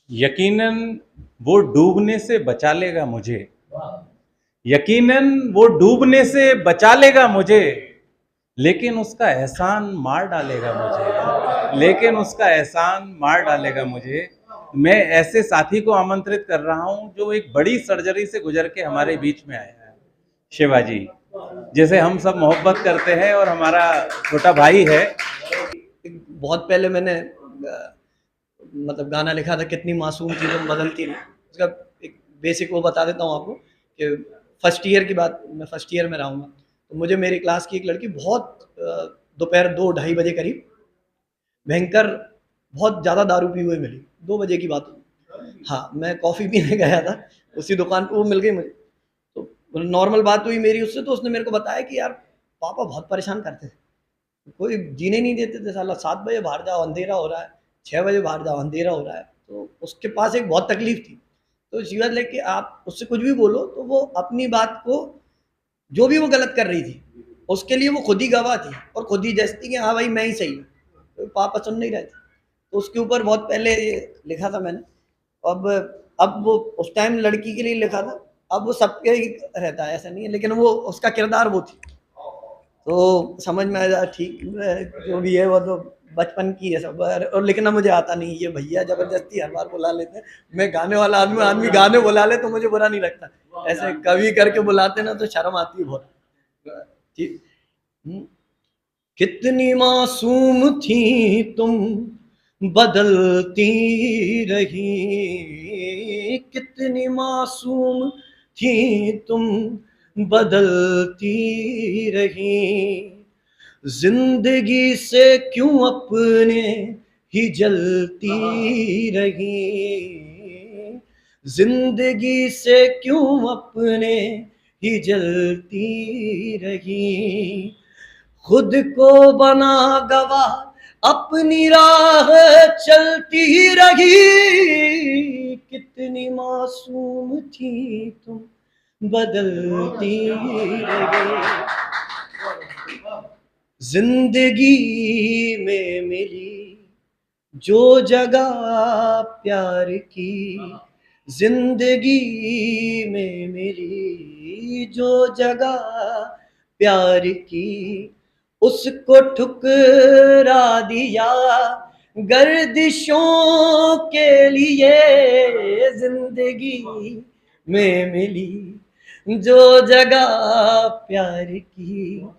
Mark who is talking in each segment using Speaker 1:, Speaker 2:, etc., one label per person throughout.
Speaker 1: यकीनन वो डूबने से बचा लेगा मुझे। यकीनन वो डूबने से बचा लेगा मुझे, लेकिन उसका एहसान मार डालेगा मुझे। लेकिन उसका एहसान मार डालेगा मुझे। मैं ऐसे साथी को आमंत्रित कर रहा हूं जो एक बड़ी सर्जरी से गुजर के हमारे बीच में आया है। शिवाजी, जैसे हम सब मोहब्बत करते हैं और हमारा छोटा भाई है।
Speaker 2: बहुत पहले मैंने मतलब गाना लिखा था, कितनी मासूम चीज़ों बदलती नहीं। उसका एक बेसिक वो बता देता हूँ आपको कि फर्स्ट ईयर की बात, मैं फर्स्ट ईयर में रहूँगा, तो मुझे मेरी क्लास की एक लड़की बहुत दोपहर 2-2:30 बजे करीब भयंकर बहुत ज़्यादा दारू पी हुई मिली। 2 बजे की बात हुई। हाँ, मैं कॉफ़ी पीने गया था, उसी दुकान पे वो मिल गई मुझे। तो नॉर्मल बात हुई मेरी उससे, तो उसने मेरे को बताया कि यार पापा बहुत परेशान करते थे, कोई जीने नहीं देते थे, साला 7 बजे बाहर जाओ अंधेरा हो रहा है, 6 बजे बाहर जाओ अंधेरा हो रहा है। तो उसके पास एक बहुत तकलीफ थी। तो शी वाज़ लाइक कि आप उससे कुछ भी बोलो तो वो अपनी बात को, जो भी वो गलत कर रही थी, उसके लिए वो खुद ही गवाह थी और खुद ही जचती कि हाँ भाई मैं ही सही हूँ। तो पापा सुन नहीं रहे थे। तो उसके ऊपर बहुत पहले लिखा था मैंने। अब वो उस टाइम लड़की के लिए लिखा था, अब वो सबके ही रहता है, ऐसा नहीं है, लेकिन वो उसका किरदार वो थी। तो समझ में आया, ठीक है, जो भी है वो तो बचपन की है सब। और लिखना मुझे आता नहीं, ये भैया ज़बरदस्ती हर बार बुला लेते हैं। मैं गाने वाला आदमी, आदमी गाने बुला ले तो मुझे बुरा नहीं लगता। ऐसे कवि करके बुलाते ना तो शर्म आती है बहुत। ठीक। कितनी मासूम थी तुम, बदलती रही। कितनी मासूम थी तुम, बदलती रही। जिंदगी से क्यों अपने ही जलती रही। जिंदगी से क्यों अपने ही जलती रही। खुद को बना गवाह अपनी राह चलती रही। कितनी मासूम थी तुम, बदलती रही। जिंदगी में मिली जो जगह प्यार की। जिंदगी में मिली जो जगह प्यार की, उसको ठुकरा दिया गर्दिशों के लिए। जिंदगी में मिली जो जगह प्यार की,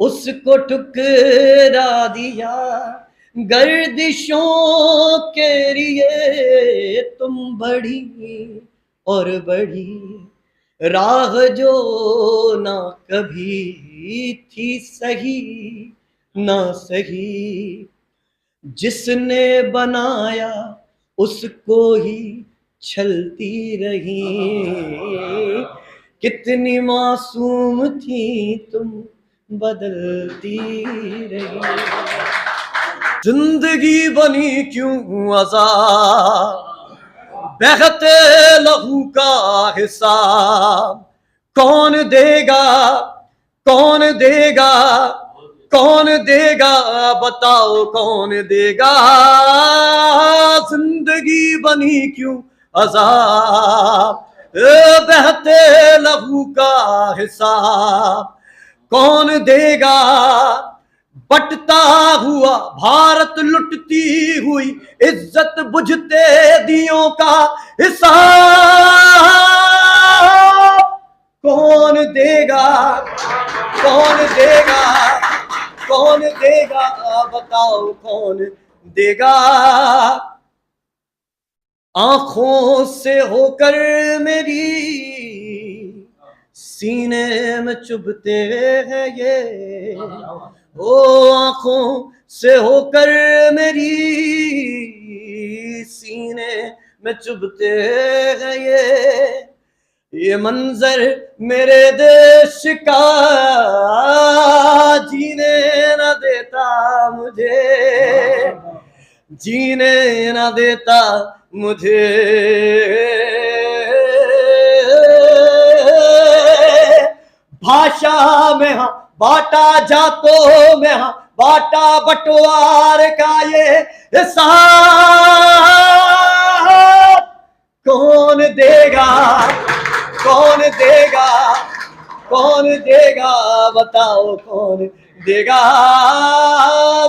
Speaker 2: उसको ठुकरा दिया गर्दिशों के लिए। तुम बढ़ी और बढ़ी राह जो ना कभी थी सही ना सही। जिसने बनाया उसको ही छलती रही। कितनी मासूम थी तुम, बदलती रही। जिंदगी बनी क्यों अज़ाब, बहते लहू का हिसाब कौन देगा। कौन देगा, कौन देगा, बताओ कौन देगा। जिंदगी बनी क्यों अज़ाब, बहते लहू का हिसाब कौन देगा। बटता हुआ भारत, लुटती हुई इज्जत, बुझते दियों का हिसाब कौन देगा। कौन देगा, कौन देगा, बताओ कौन देगा। आंखों से होकर मेरी सीने में चुभते हैं ये। ओ आंखों से होकर मेरी सीने में चुभते हैं ये मंजर मेरे देश का जीने न देता मुझे। जीने न देता मुझे। भाषा में हाँ बाटा जातों में हाँ बाटा बंटवार का ये हिसाब देगा, कौन देगा, कौन देगा, बताओ कौन देगा,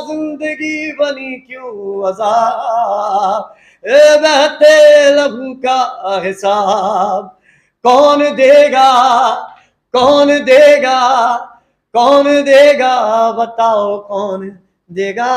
Speaker 2: जिंदगी बनी क्यों अज़ाब, ए बहते लहू का हिसाब, कौन देगा, कौन देगा, कौन देगा, बताओ कौन देगा।